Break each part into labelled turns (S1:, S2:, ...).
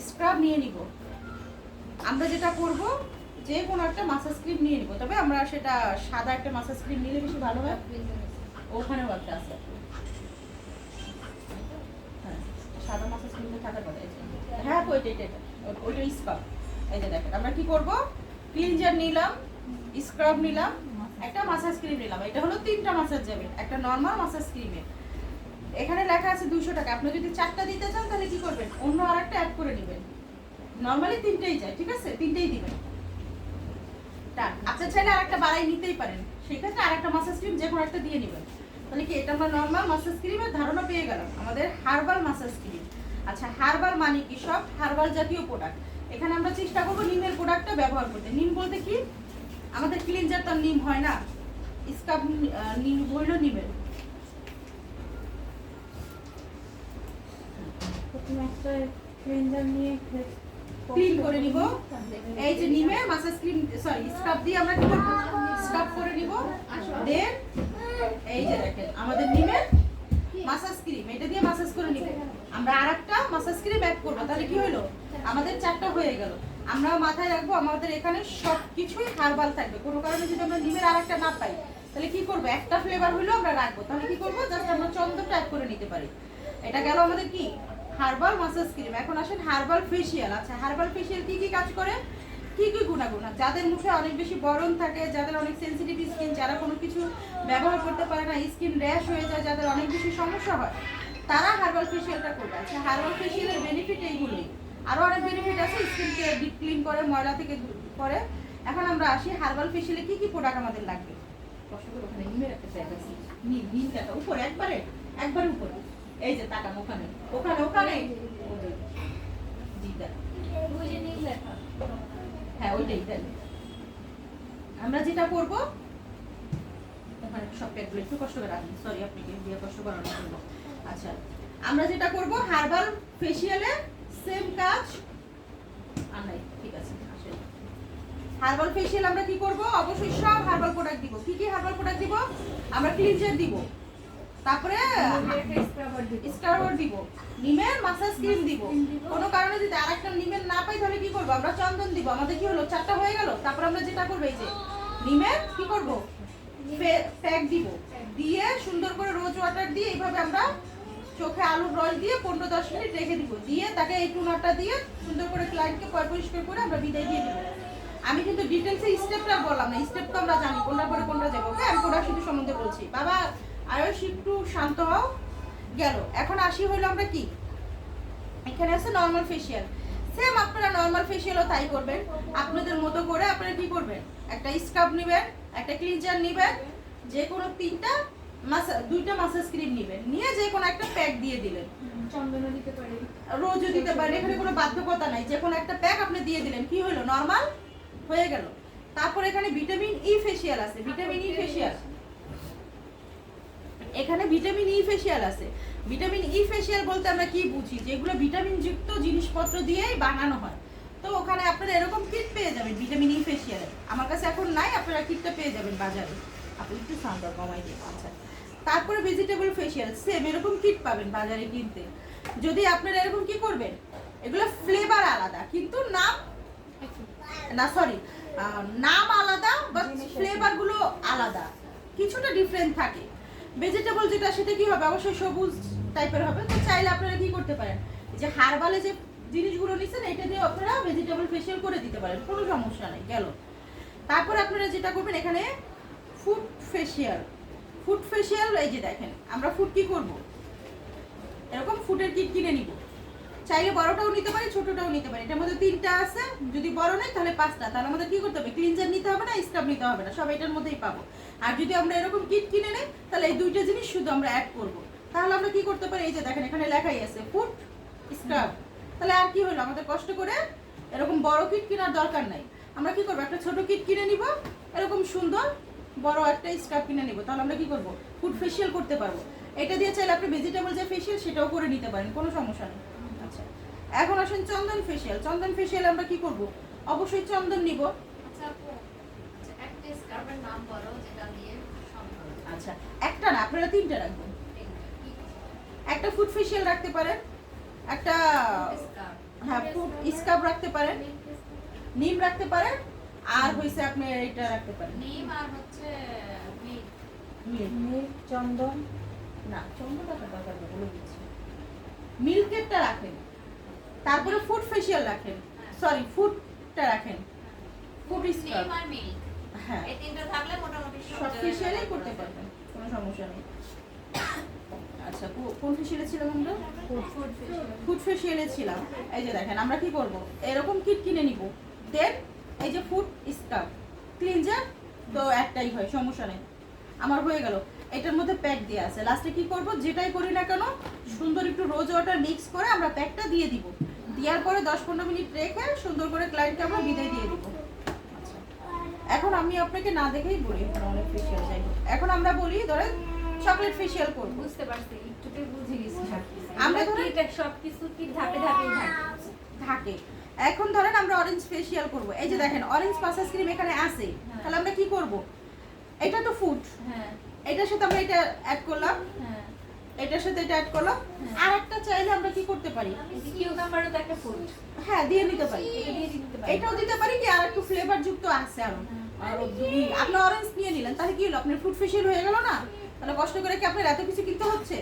S1: Scrub নিয়ে নিব। আমরা যেটা করব যে কোনো একটা মাসাজ ক্রিম নিয়ে নিব, তবে আমরা সেটা সাদা একটা মাসাজ ক্রিম নিলে বেশি ভালো হয়। ওখানেও একটা আছে, হ্যাঁ সাদা মাসাজ ক্রিমটা থাকার কথা। হ্যাঁ ওইটা স্ক্রাব। এই যে দেখেন আমরা কি করব, ক্লিনজার নিলাম, স্ক্রাব নিলাম, একটা মাসাজ ক্রিম নিলাম। এটা হলো 3টা মাসাজ যাবে একটা নর্মাল মাসাজ ক্রিমে। এখানে লেখা আছে 200 টাকা। আপনি যদি 4টা দিতে চান তাহলে কি করবেন, অন্য আরেকটা অ্যাড করে নেবেন। নরমালি 3টেই যায়, ঠিক আছে, 3টেই দিবেন। আপনি চাইলে আরেকটা বাড়াই নিতেই পারেন, সেক্ষেত্রে আরেকটা মাসাজ ক্রিম যে কোনো একটা দিয়ে নেবেন। তাহলে কি এটা আমরা নর্মাল মাসাজ ক্রিমের ধারণা পেয়ে গেলাম। আমাদের হার্বাল মাসাজ ক্রিম। আচ্ছা হার্বাল মানে কি, সব হার্বাল জাতীয় প্রোডাক্ট। এখানে আমরা চেষ্টা করবো নিমের প্রোডাক্টটা ব্যবহার করতে। নিম বলতে কি, আমাদের ক্লিনজার তো নিম হয় না, স্কাব নিম হইল নিমের।
S2: একটা ক্লিনজার নিয়ে
S1: ক্লিন করে নিব। এই যে নিমের মাসাজ ক্রিম সরি স্ক্রাব দিয়ে আমরা কি করব, স্ক্রাব করে নিব। দেন এই যে দেখেন আমাদের নিমের মাসাজ ক্রিম, এটা দিয়ে মাসাজ করে নিব। আমরা আরেকটা মাসাজ ক্রিম অ্যাড করব, তাহলে কি হলো, আমাদের 4টা হয়ে গেল। আমরা মাথায় রাখবো আমাদের এখানে সবকিছুই হার্বাল থাকবে। কোনো কারণে যদি আমরা নিমের আরেকটা না পাই তাহলে কি করব, একটা ফ্লেভার হইলেও আমরা রাখবো। তাহলে কি করব, জাস্ট আমরা চন্দনটা অ্যাড করে নিতে পারি। এটা গেল আমাদের কি হার্বাল মাসাজ ক্রিম। এখন আসেন হার্বাল ফেসিয়াল। আচ্ছা হার্বাল ফেসিয়াল কি কি কাজ করে, কি কি গুণাগুণ, যাদের মুখে অনেক বেশি বরণ থাকে, যাদের অনেক সেনসিটিভ স্কিন, যারা কোনো কিছু ব্যবহার করতে পারে না, স্কিন র্যাশ হয়ে যায়, যাদের অনেক বেশি সমস্যা হয়, তারা হার্বাল ফেসিয়ালটা করবে। আচ্ছা হার্বাল ফেসিয়ালের বেনিফিট এইগুলোই, আরও অনেক বেনিফিট আছে। স্কিনকে ডিপ ক্লিন করে, ময়লা থেকে করে। এখন আমরা আসি হার্বাল ফেসিয়ালে কি কি প্রোডাক্ট আমাদের লাগবে। কষ্ট করে ওখানে নিমের একটা প্যাক আছে, নিম কাটা উপরে একবারে উপরে। এই যে তাকান ওখানে ওখানে ওখানে হ্যাঁ ওইটাই দেন। আমরা যেটা করব, ওখানে সব প্যাকগুলো একটু কষ্ট করে রাখুন, সরি আপনাকে দিয়ে কষ্ট করানোর জন্য। আচ্ছা আমরা যেটা করব হার্বাল ফেসিয়ালে সেম কাজ আর নাই, ঠিক আছে। আসলে হার্বাল ফেসিয়াল আমরা কি করব, অবশ্যই সব হার্বাল প্রোডাক্ট দিব। কি কি হার্বাল প্রোডাক্ট দিব, আমরা ক্লিনজার দিব, তারপরে স্ক্রাবার দিব, নিমের মাসাজ ক্রিম দিব। কোনো কারণে যদি আরেকটা নিমের না পাই তাহলে কি করব, আমরা চন্দন দিব। আমাদের কি হলো, 4টা হয়ে গেল। তারপর আমরা যেটা করব, এই যে নিমের কি করব, প্যাক দিব, দিয়ে সুন্দর করে রোজ ওয়াটার দিয়ে এইভাবে আমরা চোখে আলুর রস দিয়ে 15-10 মিনিট রেখে দিব। দিয়ে তাকে এই টুনারটা দিয়ে সুন্দর করে ক্লায়েন্টকে পরিষ্কার করে আমরা বিদায় দিয়ে দিব। আমি কিন্তু ডিটেলসে স্টেপটা বললাম না, স্টেপ তো আমরা জানি কোনটা পরে কোনটা যাবো। হ্যাঁ আমি প্রোডাক্ট শুধু সম্বন্ধে বলছি। বাবা আয়ুষ একটু শান্ত হও। গেল। এখন আসি হইলো আমরা কি, এখানে আছে নরমাল ফেসিয়াল। সেম আপনারা নরমাল ফেসিয়ালও তাই করবেন। আপনাদের মতো করে আপনারা কি করবেন, একটা স্ক্রাব নেবেন, একটা ক্লিনজার নেবেন, যে কোনো 2টা মাসাজ ক্রিম নেবেন, নিয়ে যে কোনো একটা প্যাক দিয়ে দিলেন।
S2: চন্দনও দিতে পারি,
S1: রোজও দিতে পারেন, এখানে কোনো বাধ্যকতা নাই। যে কোনো একটা প্যাক আপনি দিয়ে দিলেন, কি হলো, নরমাল হয়ে গেল। তারপর এখানে ভিটামিন ই ফেসিয়াল আছে। ভিটামিন ই ফেসিয়াল, এখানে ভিটামিন ই ফেসিয়াল আছে। ভিটামিন ই ফেসিয়াল বলতে আমরা কি বুঝি, যেগুলো ভিটামিন যুক্ত জিনিসপত্র দিয়েই বানানো হয়। তো ওখানে আপনারা এরকম কিট পেয়ে যাবেন ভিটামিন ই ফেসিয়ালে। আমার কাছে এখন নাই, আপনারা কিটটা পেয়ে যাবেন বাজারে। আপনি একটু সাউন্ড কমাই দিন। আচ্ছা তারপরে ভেজিটেবল ফেসিয়াল, সেম এরকম কিট পাবেন বাজারে কিনতে। যদি আপনারা এরকম কি করবেন, এগুলো ফ্লেভার আলাদা কিন্তু নাম না, সরি নাম আলাদা, বাট ফ্লেভারগুলো আলাদা, কিছুটা ডিফারেন্ট থাকে। ভেজিটেবল যেটা সেটা কি হবে, অবশ্যই সবুজ টাইপের হবে। তো চাইলে আপনারা কি করতে পারেন, যে হার্বালে যে জিনিসগুলো নিচ্ছেন এটা দিয়ে আপনারা ভেজিটেবল ফেসিয়াল করে দিতে পারেন, কোনো সমস্যা নেই। গেল। তারপর আপনারা যেটা করবেন, এখানে ফুড ফেসিয়াল। ফুড ফেসিয়াল এই যে দেখেন, আমরা ফুড কি করব, এরকম ফুডের কিট কিনে নিব। চাইলে বড়টাও নিতে পারি, ছোটটাও নিতে পারি। এটার মধ্যে 3টা আছে, যদি বড় নেই তাহলে 5টা। তাহলে আমাদের কি করতে হবে, ক্লিনজার নিতে হবে না, স্ক্রাব নিতে হবে না, সব এটার মধ্যেই পাবো। আর যদি আমরা এরকম কিট কিনে নেই তাহলে এই 2টা জিনিস শুধু আমরা অ্যাড করব। তাহলে আমরা কি করতে পারি, এই যে দেখেন এখানে লেখাই আছে ফুড স্ক্রাব। তাহলে আর কি হলো, আমাদের কষ্ট করে এরকম বড় কিট কেনার দরকার নাই। আমরা কি করবো, একটা ছোট কিট কিনে নিব, এরকম সুন্দর বড় একটা স্ক্রাব কিনে নিব। তাহলে আমরা কি করব, ফুড ফেসিয়াল করতে পারবো। এটা দিয়ে চাইলে আপনি ভেজিটেবল যে ফেসিয়াল সেটাও করে নিতে পারেন, কোনো সমস্যা নেই। আচ্ছা এখন আসেন চন্দন ফেসিয়াল। চন্দন ফেসিয়াল আমরা কি করব, অবশ্যই চন্দন নিব। আচ্ছা একটা না, আপনারা 3টা রাখবেন। একটা ফুড ফেসিয়াল রাখতে পারেন, একটা হ্যাঁ ফুড স্কাব রাখতে পারেন, নিম রাখতে পারেন, আর হইছে আপনি এটা রাখতে পারেন
S3: নিম আর হচ্ছে মিল্ক।
S2: মিল্ক, চন্দন।
S1: না চন্দনটা তো দরকার নেই, বলে দিচ্ছি। মিল্কেরটা রাখেন, তারপরে ফুড ফেশিয়াল রাখেন, সরি ফুডটা রাখেন, ফুড স্কাব।
S3: নিম আর মিল্ক,
S1: হ্যাঁ
S3: এই তিনটা থাকলে মোটামুটি
S1: সব ফেশিয়ালই করতে পারবেন, কোনো সমস্যা নেই। আচ্ছা কোন ফেশিয়ালে ছিলাম আমরা?
S3: Food facial.
S1: ফুড ফেশিয়ালে ছিলাম। এই যে দেখেন আমরা কি করব, এরকম কিট কিনে নিব, দেন এই যে ফুড স্কাব ক্লিনজার তো একটাই হয়, সমস্যা নেই। আমার হয়ে গেল, এটার মধ্যে প্যাক দেওয়া আছে। লাস্টে কি করব, যেটাই করি না কেন সুন্দর একটু রোজ ওয়াটার মিক্স করে আমরা প্যাকটা দিয়ে দিব। দেওয়ার পরে 10-15 মিনিট রেখে সুন্দর করে ক্লায়েন্টকে আমরা বিদায় দিয়ে দিব। আচ্ছা এখন আমি আপনাকে না দেখেই বলি, এখানে অনেক ফেশিয়াল যাই হোক। এখন আমরা বলি ধরেন চকলেট ফেশিয়াল করব,
S3: বুঝতে পারছি, একটুতে বুঝে গেছি
S1: আমরা
S3: আমরা
S1: ধরেন-
S3: কি সবকিছু কি ধাপে ধাপে থাকে।
S1: থাকে। এখন ধরেন আমরা অরেঞ্জ ফেশিয়াল করব, এই যে দেখেন অরেঞ্জ মাসাজ ক্রিম এখানে আছে, তাহলে আমরা কি করব, এটা তো ফুড,
S3: হ্যাঁ
S1: এটার সাথে আমরা এটা অ্যাড করলাম,
S3: হ্যাঁ,
S1: এটার সাথে এটা অ্যাড করলাম, আর একটা চাইলে আমরা কি করতে পারি,
S3: কিউকাম্বারও তো একটা ফুড,
S1: হ্যাঁ দিয়ে নিতে পারি,
S3: এটা দিয়ে দিতে পারি।
S1: এটাও দিতে পারি কি, আর একটু ফ্লেভার যুক্ত আছে আরো। আর আপনি অরেঞ্জ নিয়ে নিলেন, তাহলে কি হলো, আপনার ফুড ফেশিয়াল হয়ে গেল না? তাহলে কষ্ট করে কি আপনার এত কিছু কিনতে হচ্ছে?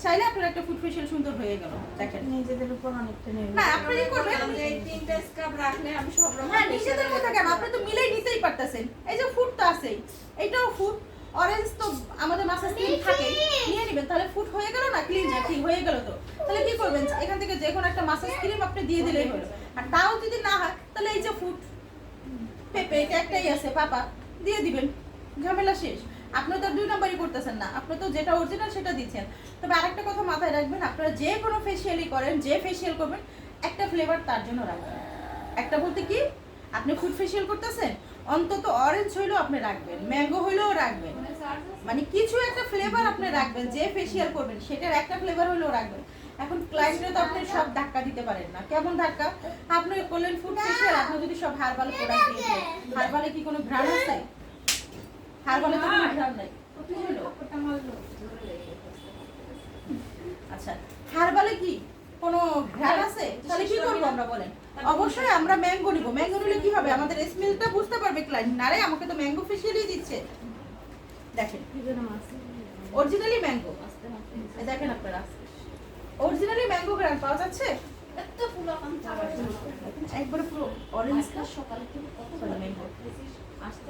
S1: চাইলে আপনার একটা ফুড ফেশিয়াল সুন্দর হয়ে গেল। দেখেন
S2: নিজেদের উপর অনেকটা নির্ভর
S1: না আপনি কি করবেন,
S3: আমি এই তিনটা স্কাব রাখলে আমি সব রকম
S1: হ্যাঁ নিজেদের মধ্যে কেন, আপনি তো মিলেই নিতেই পারতেছেন। এই যে ফুড তো আছেই, এটাও ফুড, অরেঞ্জ তো আমাদের মাসাজ ক্রিম থাকে, নিয়ে নেবেন, তাহলে ফুড হয়ে গেল না, ক্লিনজার ঠিক হয়ে গেল তো। তাহলে কি করবেন, এখান থেকে যে কোনো একটা মাসাজ ক্রিম আপনি দিয়ে দিলেই হলো। আর তাও যদি না হয় তাহলে এই যে ফুড পেপে এটা একটাই আছে পাপা, দিয়ে দিবেন, ঝামেলা শেষ। আপনি তো আর 2 নাম্বারই করতেছেন না, আপনি তো যেটা অরিজিনাল সেটা দিচ্ছেন। তবে আরেকটা কথা মাথায় রাখবেন, আপনারা যে কোনো ফেশিয়ালই করেন, যে ফেশিয়াল করবেন একটা ফ্লেভার তার জন্য রাখবেন। একটা বলতে কি, আপনি ফুড ফেশিয়াল করতেছেন, অন্তত অরেঞ্জ হইলেও আপনি রাখবেন, ম্যাঙ্গো হইলেও রাখবেন, মানে কিছু একটা ফ্লেভার আপনি রাখবেন। যে ফেশিয়াল করবেন সেটার একটা ফ্লেভার হইলেও রাখবেন। এখন ক্লায়েন্টরা তো আপনি সব ধাক্কা দিতে পারেন না। কেমন ধাক্কা, আপনি করলেন ফুড ফেশিয়াল, আপনি যদি সব হার্বাল প্রোডাক্ট দিয়ে দিলেন, হার্বালে কি কোনো ঘ্রাণ আছে? হার্বালে তো কোনো ঘ্রাণ নাই। কি হলো? আচ্ছা হার্বালে কি কোনো ঘ্রাণ আছে? তাহলে কি করবো আমরা বলেন? অবশ্যই আমরা ম্যাঙ্গো নিব। ম্যাঙ্গো নিলে কি হবে, আমাদের স্মেলটা বুঝতে পারবে ক্লায়েন্ট, না রে আমাকে তো ম্যাঙ্গো ফেশিয়ালই দিচ্ছে। দেখেন অরিজিনালি ম্যাঙ্গো, দেখেন আপনারা অরিজিনালি ম্যাঙ্গো গ্রান পাওয়া যাচ্ছে,
S3: এত ফুল এখন
S1: একবারে পুরো অরেঞ্জ
S3: সকালে থেকে কত
S1: ম্যাঙ্গো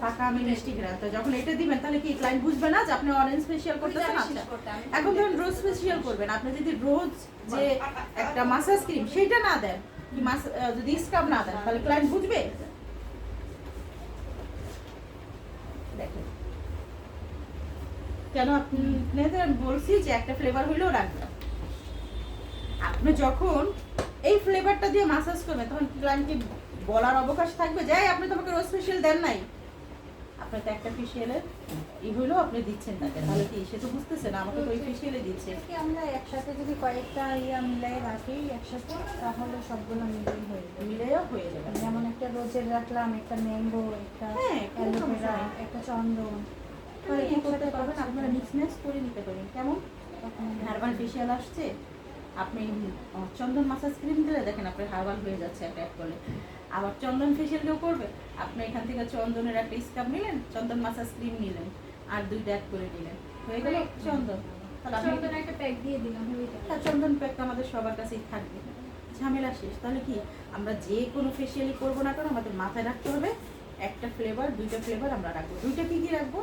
S1: পাকা আমি মিষ্টি গ্রান। তো যখন এটা দিবেন তাহলে কি ক্লায়েন্ট বুঝবে না যে আপনি অরেঞ্জ ফেশিয়াল করতেছেন? আচ্ছা এখন ধরুন রোজ ফেশিয়াল করবেন, আপনি যদি রোজ যে একটা মাসাজ ক্রিম সেটা না দেন, কি যদি স্ক্রাব না দেন, তাহলে ক্লায়েন্ট বুঝবে? দেখেন কেন আপনাদের বলছি যে একটা ফ্লেভার হইলেও রাখবেন। আপনি যখন এই ফ্লেভারটা দিয়ে মাসাজ করবেন তখন ক্লায়েন্টকে বলার অবকাশ থাকবে যে আপনি তো আমাকে রোজ ফেশিয়াল দেন নাই, আপনার তো একটা ফেশিয়ালের ই হইলেও আপনি দিচ্ছেন তাকে, তাহলে কি সে তো বুঝতেছে না আমাকে তো ওই ফেশিয়ালে দিচ্ছে।
S2: কি আমরা একসাথে যদি কয়েকটা মিলাই রাখি একসাথে, তাহলে সবগুলো মিলিয়ে হয়ে যাবে।
S1: মিলেও হয়ে যাবে।
S2: যেমন একটা রোজের রাখলাম, একটা ম্যাঙ্গো, একটা
S1: হ্যাঁ, কোনো সমস্যা
S2: অ্যালোভেরা,
S1: নেই।
S2: একটা চন্দন,
S1: তাহলে কি করতে পারবেন, আপনারা মিক্স ম্যাচ করে নিতে পারবেন। কেমন
S2: তখন
S1: হার্বাল ফেশিয়াল আসছে, আপনি চন্দন মাসাজ ক্রিম দিলে দেখেন আপনার হার্বাল হয়ে যাচ্ছে একটা এক করলে। আবার চন্দন ফেশিয়াল কেউ করবে, আপনি এখান থেকে চন্দনের একটা স্কাব নিলেন, চন্দন মাসাজ ক্রিম নিলেন, আর 2টা অ্যাড করে নিলেন, হয়ে গেল চন্দন। তাহলে আপনি
S2: চন্দন একটা প্যাক দিয়ে দিলাম, হয়ে যাবে।
S1: হ্যাঁ, চন্দন প্যাকটা আমাদের সবার কাছেই থাকবে, ঝামেলা শেষ। তাহলে কি আমরা যে কোনো ফেশিয়ালই করবো না কেন আমাদের মাথায় রাখতে হবে একটা ফ্লেভার, 2টা ফ্লেভার আমরা রাখবো। 2টা কি কি রাখবো,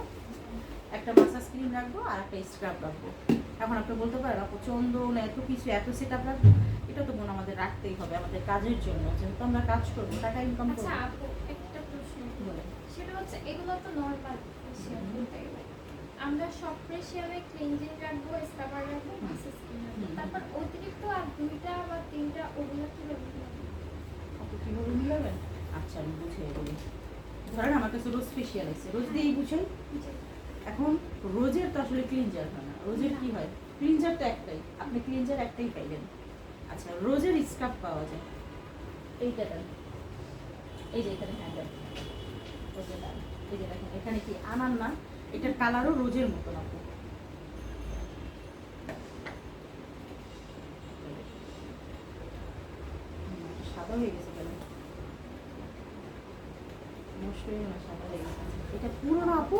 S1: একটা মাসাজ ক্রিম রাখবো আর একটা স্ক্রাব রাখবো। এখন আপনি বলতে পারেন আপু চন্দন এত কিছু এত সেট আপ রাখবো, এটা তো বোন আমাদের রাখতেই হবে আমাদের কাজের জন্য, যেহেতু আমরা কাজ করবো, টাকা ইনকাম
S4: আচ্ছা
S1: করবো।
S4: আপু একটা প্রশ্ন,
S1: বলেন।
S4: সেটা হচ্ছে এগুলো তো নরমাল ফেশিয়াল বলতে গেলে আমরা সব ফেশিয়ালে ক্লিনজিং রাখবো, স্ক্রাবার রাখবো, মাসাজ ক্রিম রাখবো, তারপর অতিরিক্ত আর 2টা বা 3টা ওগুলো কিভাবে করবো?
S1: আপু কিভাবে মিলাবেন? আচ্ছা আমি বুঝিয়ে বলি। ধরেন আমার কাছে রোজ ফেশিয়াল আছে, রোজ দিয়েই বুঝাই। এখন রোজের তো আসলে ক্লিনজার হয় না, রোজের কি হয়, ক্লিনজার তো একটাই, আপনি ক্লিনজার একটাই পাইলেন। আচ্ছা রোজের স্ক্রাব পাওয়া যায়, এইটা দেন, এই যে এখানে হ্যান্ডেল, রোজের ডাল, এই যে দেখেন এখানে কি আনার না, এটার কালারও রোজের মতো না। সাদা হয়ে গেছে কেন? নষ্ট হয়ে না, সাদা হয়ে গেছে। এটা পুরনো আপু,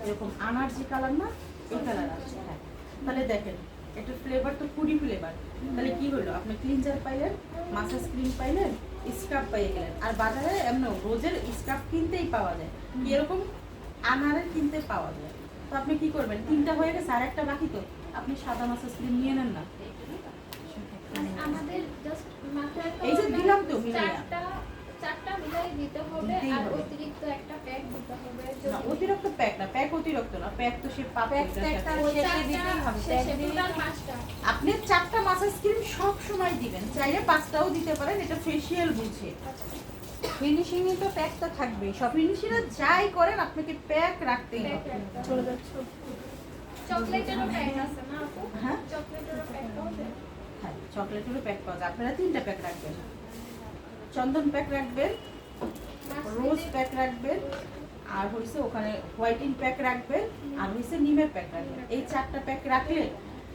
S1: এরকম আনার যে কালার না, এই কালার আছে। হ্যাঁ, তাহলে দেখেন এটা ফ্লেভার তো ফুডি ফ্লেভার। তাহলে কি হলো, আপনি ক্লিনজার পাইলেন, মাসাজ ক্রিম পাইলেন, স্কার্ফ পেয়ে গেলেন। আর বাজারে এমন রোজের স্কার্ফ কিনতেই পাওয়া যায়, এরকম আনারের কিনতে পাওয়া যায়। তো আপনি কি করবেন, 3টা হয়ে গেছে আর একটা বাকি, তো আপনি সাদা মাসাজ ক্রিম নিয়ে নেন না।
S4: মানে আমাদের জাস্ট মাথায়
S1: এই যে দিলাম তো মিলিয়ে।
S4: চারটা মিলাই দিতে হবে
S1: দিতেই
S4: আর
S1: হবে।
S4: অতিরিক্ত একটা প্যাক দিতে হবে
S1: না, অতিরিক্ত প্যাক না, প্যাক অতিরিক্ত না, প্যাক তো সে পাবে।
S2: প্যাকটা একটা শেষে দিতেই হবে,
S4: শেষে
S2: প্যাক দিলে
S4: টোটাল 5টা।
S1: আপনি 4টা মাসাজ ক্রিম সব সময় দিবেন, চাইলে 5টাও দিতে পারেন, এটা ফেশিয়াল বুঝে।
S2: ফিনিশিং এ তো প্যাকটা থাকবে সব।
S1: ফিনিশিংয়ে যাই করেন আপনাকে প্যাক রাখতেই
S4: প্যাক
S1: হবে।
S4: রাখতে হবে।
S2: চলে যাচ্ছে।
S4: চকলেটেরও প্যাক আছে না আপু?
S1: হ্যাঁ?
S4: চকলেটেরও প্যাক হবে।
S1: হ্যাঁ, চকলেটেরও প্যাক পাওয়া যায়। আপনারা 3টা প্যাক রাখবেন, চন্দন প্যাক রাখবেন, রোজ প্যাক রাখবেন, আর হইছে ওখানে হোয়াইটিং প্যাক রাখবেন, আর হইছে নিমের প্যাক রাখবেন। এই 4টা প্যাক রাখলে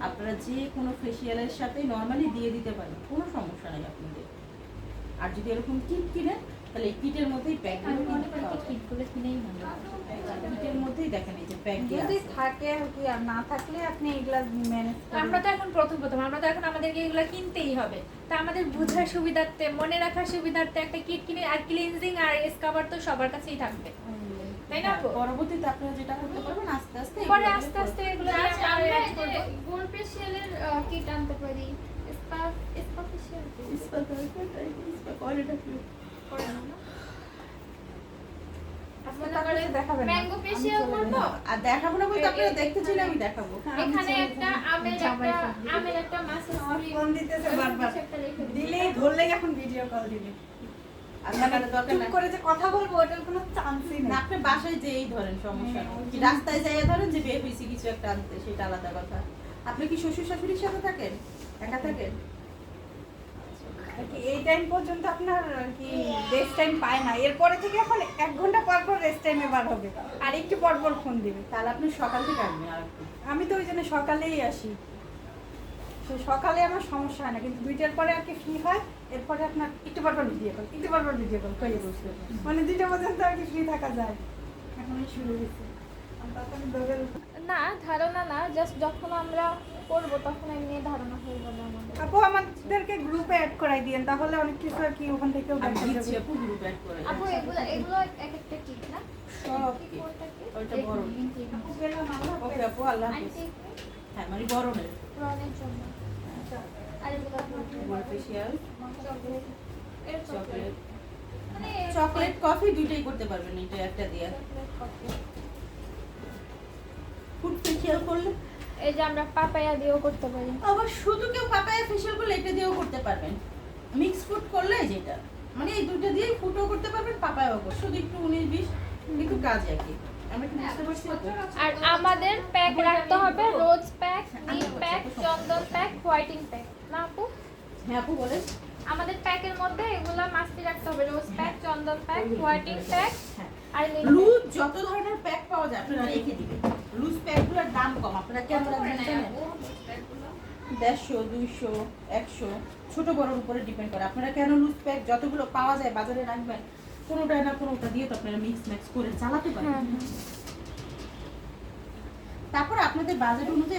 S1: আপনারা যে কোনো ফেসিয়ালের সাথে নর্মালি দিয়ে দিতে পারেন, কোনো সমস্যা নেই আপনাদের। আর যদি এরকম কিট কিনেন তাহলে এই কিটের মধ্যেই প্যাক
S2: আমি
S1: দিয়ে
S2: মনে করি কি কিটগুলো কিনেই ভালো।
S1: কিটের মধ্যেই দেখেন এই যে প্যাক দিয়ে
S2: যদি
S1: আছে।
S2: থাকে আর কি, আর না থাকলে আপনি এগুলা ম্যানেজ
S5: আমরা তো এখন প্রথম আমরা তো এখন আমাদেরকে এগুলো কিনতেই হবে। তা আমাদের বোঝার সুবিধার্থে, মনে রাখার সুবিধার্থে একটা কিট কিনে, আর ক্লিনজিং আর স্কাবার তো সবার কাছেই থাকবে, তাই না আপু?
S1: পরবর্তীতে আপনারা যেটা করতে পারবেন আস্তে আস্তে
S5: পরে
S1: এগুলো
S5: আস্তে আস্তে এগুলো
S4: আচ্ছা,
S5: আমরা
S4: আমরা
S5: add
S4: এই
S5: করবো।
S4: যে গোল ফেশিয়ালের কিট আনতে পারি। স্পা ফেশিয়াল করে না?
S2: আপনারা দেখাবেন না।
S4: ম্যাঙ্গো ফেশিয়াল করবো।
S1: আর দেখাবো না বলতে আপনারা দেখতে চাইলে আমি দেখাবো।
S4: এখানে একটা আমের একটা মাসাজ ক্রিম
S2: ফোন দিতেছে বারবার।
S4: একটা রেখে দিই।
S2: দিলেই ধরলেই এখন ভিডিও কল দিবে।
S1: আপনারা দরকার
S2: চুপ
S1: না,
S2: করে যে কথা বলবো ওটার কোনো চান্সই
S1: না
S2: নেই।
S1: আপনি বাসায় যেই ধরেন সমস্যা নেই। কি রাস্তায় যাইয়া ধরেন যে বের হইছি কিছু একটা আনতে, সেটা আলাদা কথা। আপনি কি শ্বশুর শাশুড়ির সাথে থাকেন, একা থাকেন?
S2: আর কি এই টাইম পর্যন্ত আপনার আর কি রেস্ট টাইম পায় না, এরপরে থেকে এখন 1 ঘন্টা পর পর রেস্ট টাইমে বার হবে আর একটু পর পর ফোন দিবে।
S1: তাহলে আপনি সকাল থেকে আসবেন আর একটু।
S2: আমি তো ওই জন্য সকালেই আসি, তো সকালে আমার সমস্যা হয় না, কিন্তু 2টার পরে আর কি ফ্রি হয়। এরপরে আপনার একটু পর পর ভিডিও কল, একটু পর পর ভিডিও কল করে বসবে, মানে 2টা পর্যন্ত আর কি ফ্রি থাকা যায়। এখনই শুরু হয়েছে, তখন দৌড়ে
S4: না ধারণা না, জাস্ট যখন আমরা করবো তখন এমনি ধারণা হয়ে যাবে আমাদের।
S2: আপু আমাদেরকে গ্রুপে অ্যাড করাই দিয়েন, তাহলে অনেক কিছু আর কি ওখান থেকেও
S1: আমি
S2: দেখা
S1: দিচ্ছি
S2: যাবে।
S1: আপু, গ্রুপ অ্যাড করে।
S4: আপু এগুলো এক একটা কিট না?
S1: সব
S4: কি
S1: কি?
S4: কোনটা কি?
S1: ওইটা বড়।
S2: আপু গেলাম আমরা।
S1: ওকে আপু, আল্লাহ হাফেজ।
S4: আন্টি
S1: হ্যাঁ, মানে বড়নের
S4: ব্রাউনের জন্য। আর এগুলো
S1: গোল ফেশিয়াল,
S4: চকলেট এর চকলেট
S1: চকলেট,
S4: মানে
S1: চকলেট কফি দুইটাই করতে পারবেন এটা একটা দিয়ে।
S4: Chocolate coffee.
S1: ফুড ফেশিয়াল করলে
S4: এই যে আমরা পাপায়া দিয়েও করতে পারি।
S1: আবার শুধু কেউ পাপায়া ফেশিয়াল করলে এটা দিয়েও করতে পারবেন। মিক্স ফুড করলে যেটা মানে এই দুটো দিয়েই ফুডও করতে পারবেন, পাপায়াও করতে, শুধু একটু 19-20 একটু কাজ একই। আমরা কি বুঝতে পারছি আপু?
S4: আর আমাদের প্যাক রাখতে হবে রোজ প্যাক, নিম প্যাক, চন্দন প্যাক, হোয়াইটিং প্যাক। না আপু?
S1: হ্যাঁ আপু বলেন।
S4: আমাদের প্যাকের মধ্যে এগুলো মাস্টই রাখতে হবে, রোজ প্যাক, চন্দন প্যাক, হোয়াইটিং প্যাক
S1: হ্যাঁ,
S4: আর নিম
S1: লুজ যত ধরনের প্যাক পাওয়া যায় আপনারা রেখে দিবেন। লুজ প্যাকগুলোর দাম কম, আপনারা কেমন রাখবেন জানেন? 150, 200, 100 ছোট বড়র উপরে ডিপেন্ড করে। আপনারা কেন লুজ প্যাক যতগুলো পাওয়া যায় বাজারে রাখবেন, কোনোটা না কোনোটা দিয়ে তো আপনারা মিক্স ম্যাক্স করে চালাতে পারেন। তারপর আপনাদের বাজেট অনুযায়ী